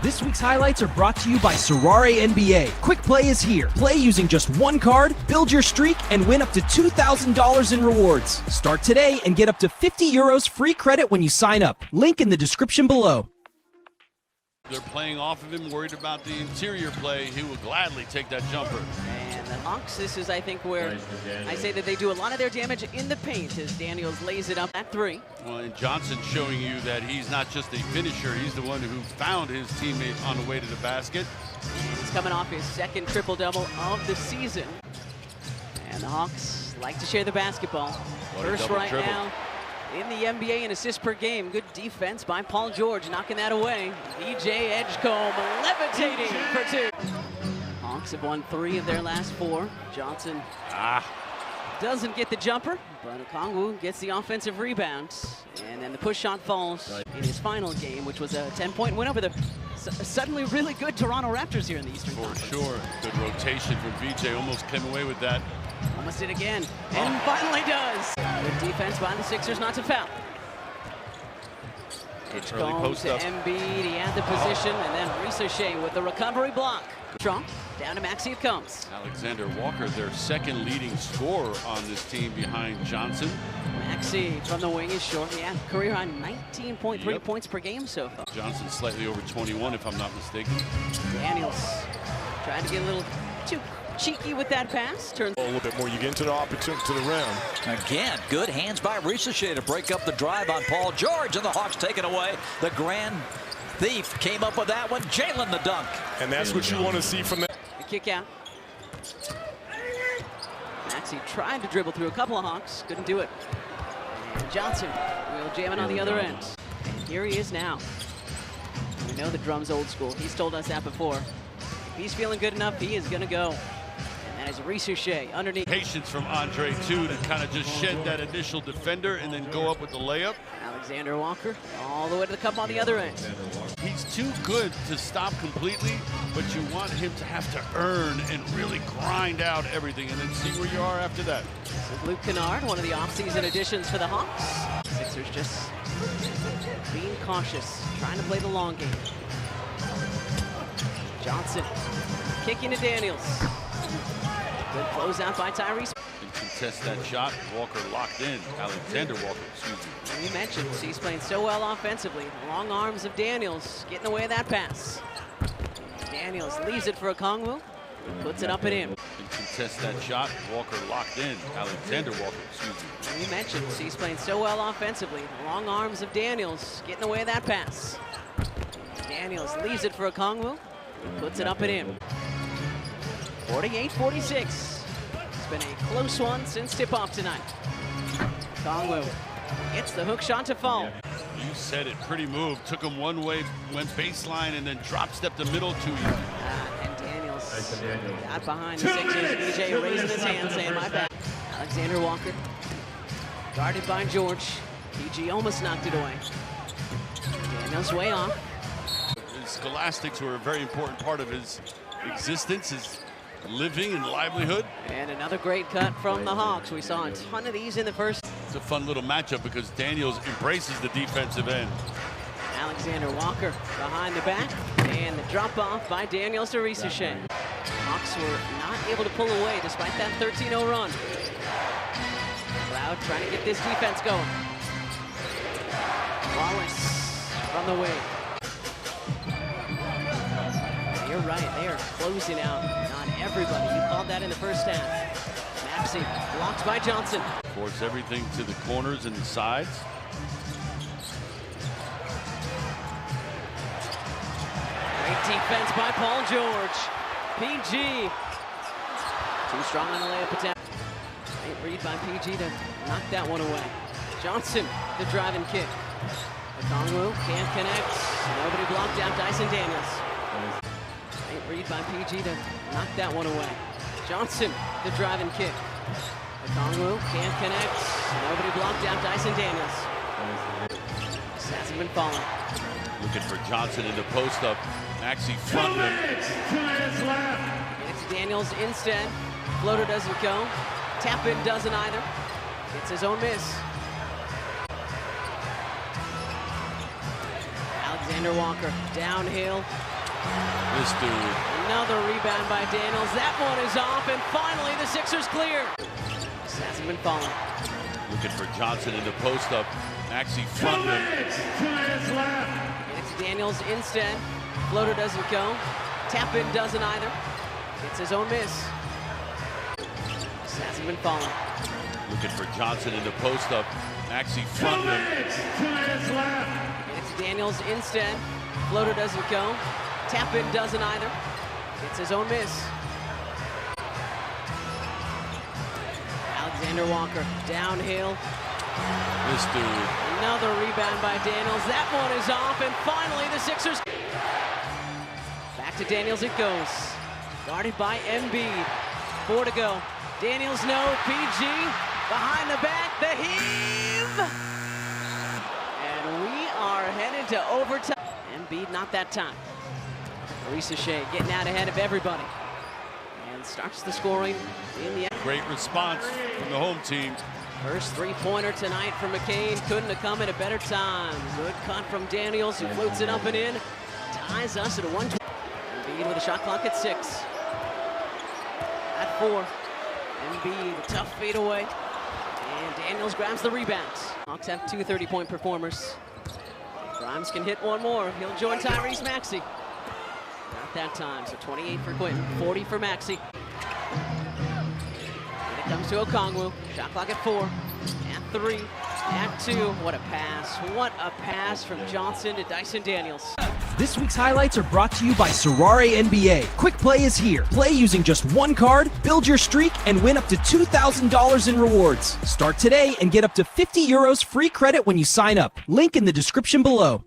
This week's highlights are brought to you by SORARE NBA. Quick Play is here. Play using just one card, build your streak, and win up to $2,000 in rewards. Start today and get up to €50 free credit when you sign up. Link in the description below. They're playing off of him, worried about the interior play. He will gladly take that jumper. And the Hawks, this is, I think, where I say that they do a lot of their damage in the paint as Daniels lays it up at 3. Well, and Johnson showing you that he's not just a finisher. He's the one who found his teammate on the way to the basket. And he's coming off his second triple-double of the season. And the Hawks like to share the basketball. First right dribble now in the NBA in assists per game. Good defense by Paul George, knocking that away. DJ Edgecombe levitating for 2. Hawks have won 3 of their last 4. Johnson doesn't get the jumper, but Okongwu gets the offensive rebound. And then the push shot falls in his final game, which was a 10-point win over the suddenly really good Toronto Raptors here in the Eastern Conference. For sure. Good rotation from VJ. Almost came away with that. Almost did again, and finally does. Good defense by the Sixers not to foul. Edgecombe to Embiid, he had the position, and then Ricochet with the recovery block. Strong, down to Maxey it comes. Alexander Walker, their second leading scorer on this team behind Johnson. Maxey from the wing is short. Yeah, career high 19.3 points per game so far. Johnson slightly over 21, if I'm not mistaken. Daniels trying to get a little too cheeky with that pass. Turns a little bit more. You get into the opportunity to the rim. Again, good hands by Ricochet to break up the drive on Paul George, and the Hawks taken away. The Grand Thief came up with that one. Jalen the dunk. And that's what you want to see from that. The kick out. Maxey tried to dribble through a couple of Hawks. Couldn't do it. And Johnson will jam it on the other end. And here he is now. We know the drum's old school. He's told us that before. If he's feeling good enough, he is going to go. And that is Ricochet underneath. Patience from Andre, too, to kind of just shed that initial defender and then go up with the layup. Alexander Walker all the way to the cup on the other end. He's too good to stop completely, but you want him to have to earn and really grind out everything and then see where you are after that. This is Luke Kennard, one of the offseason additions for the Hawks. Sixers just being cautious, trying to play the long game. Johnson kicking to Daniels. Good closeout by Tyrese. And contest that shot. Walker locked in. Alexander Walker, excuse me. And you mentioned he's playing so well offensively. The long arms of Daniels getting away with that pass. Daniels leaves it for Okongwu. Puts it up and in. And contest that shot. Walker locked in. Alexander Walker, excuse me. And you mentioned he's playing so well offensively. The long arms of Daniels getting away with that pass. Daniels leaves it for Okongwu. Puts it up and in. 48-46. It's been a close one since tip-off tonight. Okongwu gets the hook shot to fall. You said it, pretty move. Took him one way, went baseline, and then drop stepped the middle to you. And Daniels got behind the Sixers. BJ raising his hand, saying, my bad. Alexander Walker guarded by George. PG almost knocked it away. Daniels way off. Scholastics were a very important part of his existence, his living and livelihood. And another great cut from the Hawks. We saw a ton of these in the first. It's a fun little matchup because Daniels embraces the defensive end. Alexander Walker behind the back, and the drop off by Daniels to Ricochet. Hawks were not able to pull away despite that 13-0 run. Loud trying to get this defense going. Wallace from the wing. You're right, they are closing out on everybody. You called that in the first half. Maxey blocked by Johnson. Force everything to the corners and the sides. Great defense by Paul George. PG. Too strong on the layup attempt. Great read by PG to knock that one away. Johnson, the driving kick. Okongwu can't connect. Nobody blocked out Dyson Daniels. Great read by PG to knock that one away. Johnson, the driving kick. Okongwu can't connect. Nobody blocked out Dyson Daniels. This hasn't been falling. Looking for Johnson in the post-up. Maxey fronting him. It's Daniels instead. Floater doesn't go. Tap-in doesn't either. It's his own miss. Alexander Walker, downhill. This dude. Another rebound by Daniels. That one is off, and finally the Sixers clear. This hasn't been falling. Looking for Johnson in the post-up. Maxey front him. It's Daniels instead. Floater doesn't go. Tap-in doesn't either. It's his own miss. This hasn't been falling. Looking for Johnson in the post-up. Maxey front him. It's Daniels instead. Floater doesn't go. Tap-in doesn't either. It's his own miss. Alexander Walker, downhill. This dude. Another rebound by Daniels. That one is off, and finally the Sixers. Back to Daniels it goes. Guarded by Embiid. 4 to go. Daniels no. PG behind the back. The heave. And we are headed to overtime. Embiid not that time. Ricochet getting out ahead of everybody. And starts the scoring in the end. Great response from the home team. First three-pointer tonight for McCain. Couldn't have come at a better time. Good cut from Daniels, who floats it up and in. Ties us at a 1-20. Embiid with a shot clock at 6. At 4. Embiid, tough fade away. And Daniels grabs the rebounds. Hawks have 2 30-point performers. Grimes can hit one more. He'll join Tyrese Maxey. Not that time, so 28 for Quentin, 40 for Maxey. And it comes to Okongwu. Shot clock at 4, at 3, at 2. What a pass. What a pass from Johnson to Dyson Daniels. This week's highlights are brought to you by SORARE NBA. Quick play is here. Play using just one card, build your streak, and win up to $2,000 in rewards. Start today and get up to €50 free credit when you sign up. Link in the description below.